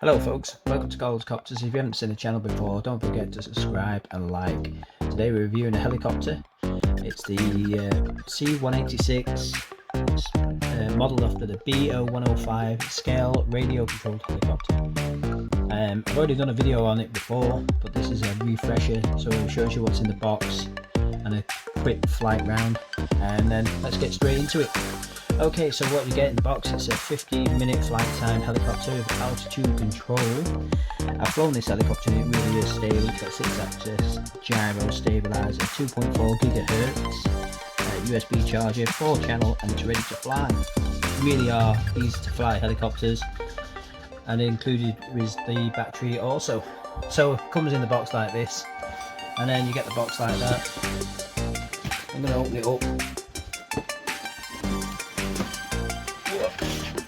Hello folks, welcome to Helicopters. If you haven't seen the channel before, don't forget to subscribe and like. Today we're reviewing a helicopter. It's the C186, modelled after the Bo105 scale radio controlled helicopter. I've already done a video on it before, but this is a refresher, so it shows you what's in the box and a quick flight round, and then let's get straight into it. Okay, so what you get in the box is a 15-minute flight time helicopter with altitude control. I've flown this helicopter and it really is stable. It's got 6-axis gyro stabilizer, 2.4 gigahertz, USB charger, 4-channel, and it's ready to fly. Really are easy to fly helicopters, and included is the battery also. So it comes in the box like this, and then you get the box like that. I'm going to open it up.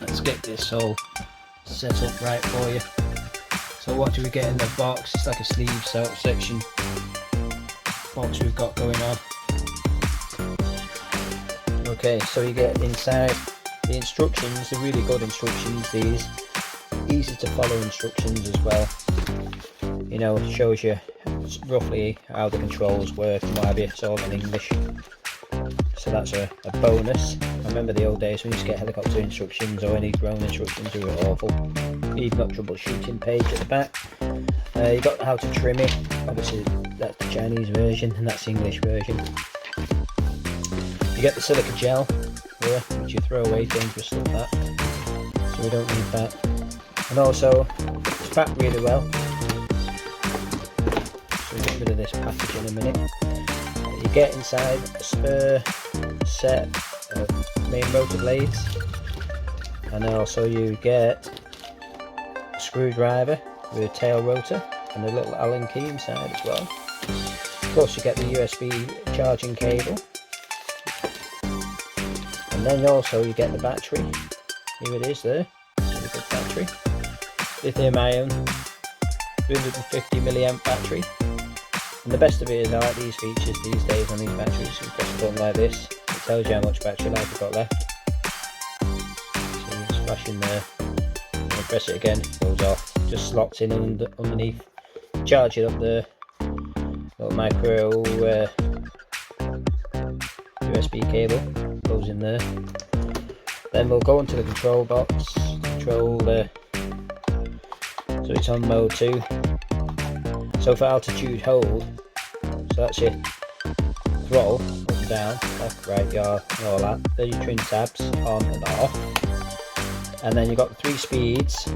Let's get this all set up right for you. So what do we get in the box? It's like a sleeve section box we've got going on. Okay, so you get inside the instructions. They're really good instructions, these. Easy to follow instructions as well. You know, it shows you roughly how the controls work and what have you. It's all in English, so that's a bonus. I remember the old days when you used to get helicopter instructions or any drone instructions, they were awful. You've got troubleshooting page at the back. You got how to trim it. Obviously that's the Chinese version and that's the English version. You get the silica gel here, which you throw away, dangerous stuff that, so we don't need that. And also it's packed really well, so we'll get rid of this package in a minute. You get inside a spare set of main rotor blades, and also you get a screwdriver with a tail rotor and a little Allen key inside as well. Of course you get the USB charging cable, and then also you get the battery. Here it is there, really good battery, lithium ion, 350 milliamp battery. And the best of it is I like these features these days on these batteries. You press a button like this, it tells you how much battery life you've got left. So you just flash in there, and you press it again, it goes off. Just slots in underneath. Charge it up there. Little micro USB cable goes in there. Then we'll go into the control box. Control, so it's on mode 2. So for altitude hold, so that's your throttle, up and down, left, right, yard, and all that. Then your trim tabs, on and off. And then you've got the 3 speeds,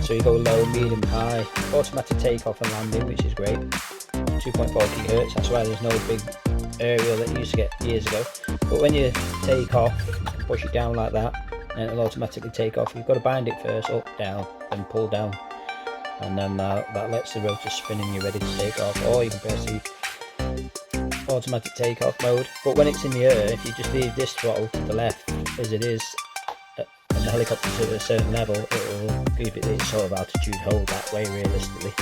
so you go low, medium, high. Automatic takeoff and landing, which is great. 2.4 gigahertz, that's why there's no big aerial that you used to get years ago. But when you take off, you can push it down like that, and it'll automatically take off. You've got to bind it first, up, down, then pull down. And then that lets the rotor spin and you're ready to take off, or you can press the automatic takeoff mode. But when it's in the air, if you just leave this throttle to the left as it is, and the helicopter's at a certain level, it will give it its sort of altitude hold that way realistically.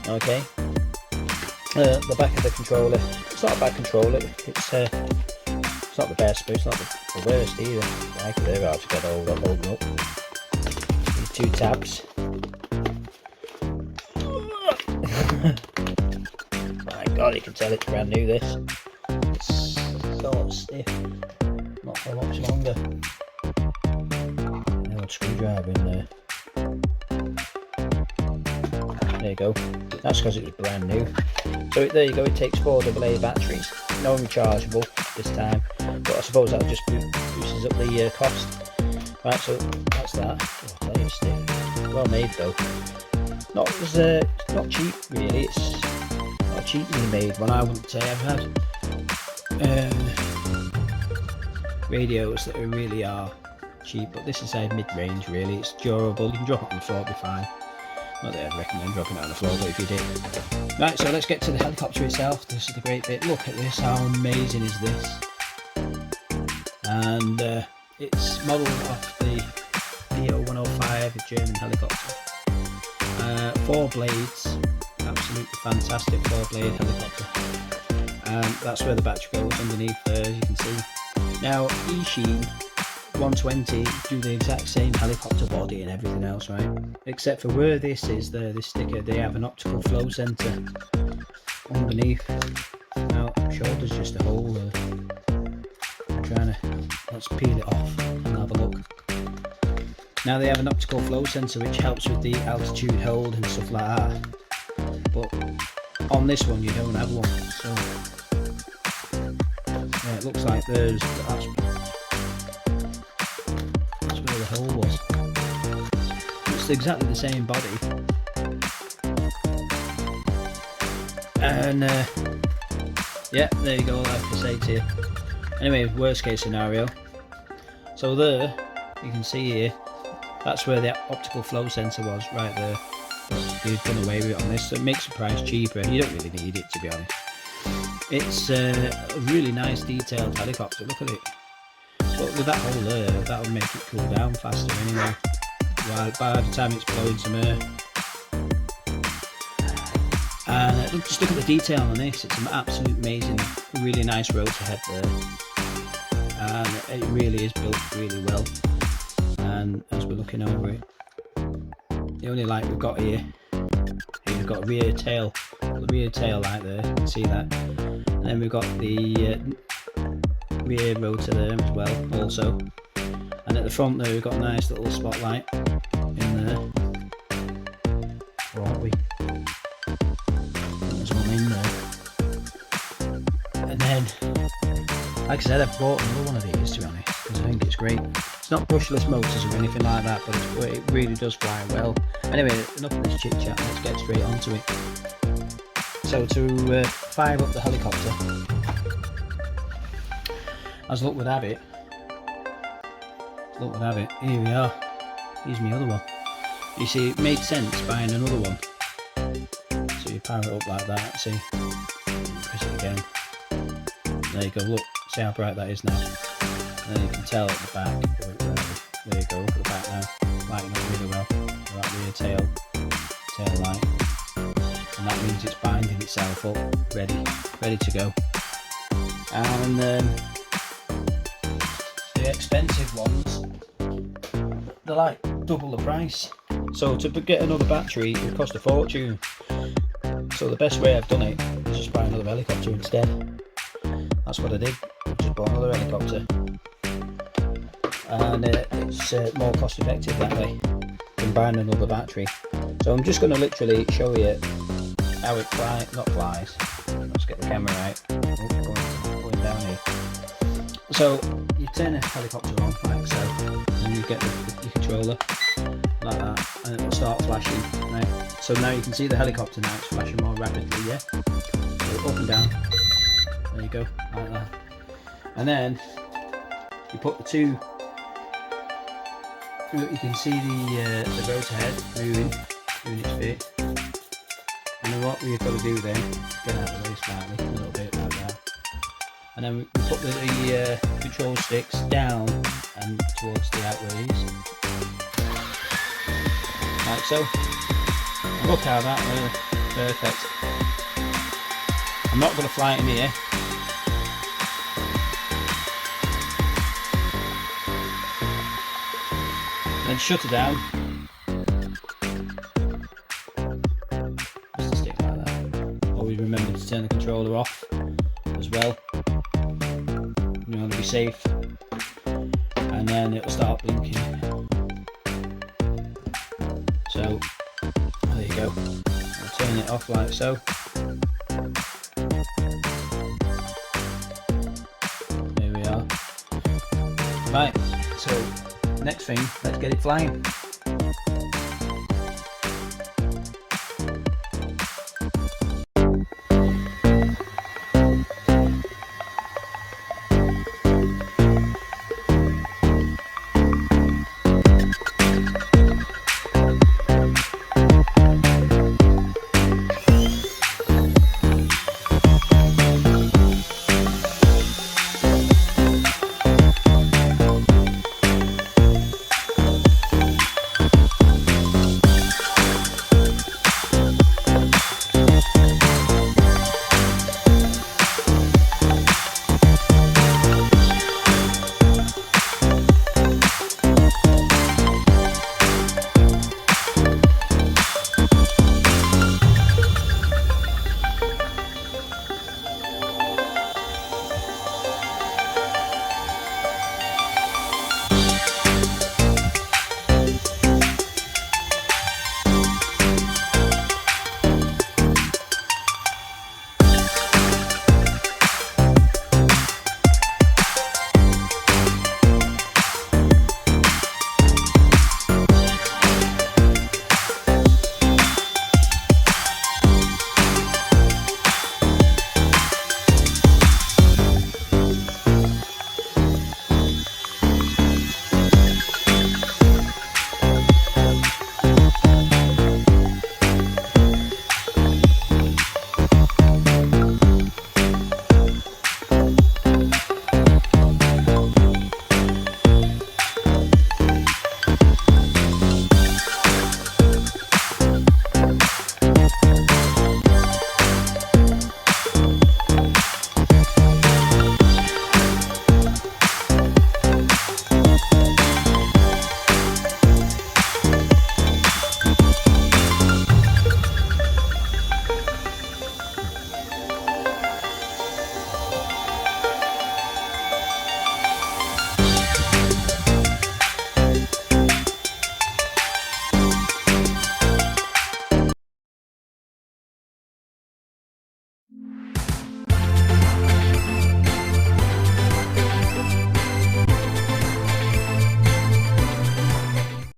Okay, the back of the controller, it's not a bad controller, it's not the best, but it's not the worst either. Like they're hard to get hold of, holding up. These 2 tabs. My god, you can tell it's brand new, this. It's so stiff, not for much longer. An old screwdriver in there. There you go, that's because it was brand new. So there you go, it takes 4 AA batteries, no rechargeable this time, but I suppose that just boosts up the cost. Right, so that's that. Oh, that is stiff. Well made though. Not cheap really, it's not a cheaply made one, I wouldn't say. I've had radios that really are cheap, but this is a mid-range really. It's durable, you can drop it on the floor, it'll be fine. Not that I'd recommend dropping it on the floor, but if you did. Right, so let's get to the helicopter itself. This is the great bit. Look at this, how amazing is this? And it's modelled off the Bo105, a German helicopter. 4 blades, absolutely fantastic 4-blade helicopter. And that's where the battery goes underneath there, as you can see. Now, eSheen 120 do the exact same helicopter body and everything else, right? Except for where this is, this sticker, they have an optical flow sensor underneath. Now, I'm sure there's just a hole there. I'm trying to, let's peel it off and have a look. Now they have an optical flow sensor which helps with the altitude hold and stuff like that. But on this one you don't have one, so yeah, it looks like that's where the hole was. It's exactly the same body, and yeah, there you go, like I say to you. Anyway, worst case scenario, so there you can see here, that's where the optical flow sensor was, right there. You've done away with it on this, so it makes the price cheaper. You don't really need it, to be honest. It's a really nice detailed helicopter, look at it. But with that hole there, that will make it cool down faster anyway, by the time it's blowing some air. And just look at the detail on this, it's an absolute amazing, really nice rotor head there. And it really is built really well. And as we're looking over it, the only light we've got here, we've got rear tail, the rear tail light there, you can see that. And then we've got the rear rotor there as well, also. And at the front there, we've got a nice little spotlight in there. Where are we? There's one in there. And then, like I said, I've bought another one of these, to be honest, because I think it's great. It's not brushless motors or anything like that, but it really does fly well. Anyway, enough of this chit chat, let's get straight onto it. So to fire up the helicopter, as luck would have it, here we are. Here's my other one. You see, it made sense buying another one. So you power it up like that, see, press it again. There you go, look, see how bright that is now. And then you can tell at the back, there you go, look at the back now, lighting up really well, that rear tail light, and that means it's binding itself up, ready to go. And the expensive ones, they're like double the price, so to get another battery it would cost a fortune. So the best way I've done it is just buy another helicopter instead. That's what I did, I just bought another helicopter. And it's more cost effective that way than buying another battery. So I'm just going to literally show you how it flies. Let's get the camera right. Going down here. So you turn a helicopter on like so, and you get the controller like that, and it will start flashing. Right. So now you can see the helicopter now, it's flashing more rapidly. Yeah. So up and down. There you go, like that. And then you put the two. You can see the rotor head moving its feet. And then what we've got to do then, get out of the way slightly, a little bit like that. And then we put the control sticks down and towards the outways. Like so. And look how that perfect. I'm not going to fly it in the air. Then shut it down. Just a stick like that. Always remember to turn the controller off as well. You want to be safe. And then it will start blinking. So there you go. I'll turn it off like so. There we are. Right, so next thing, let's get it flying.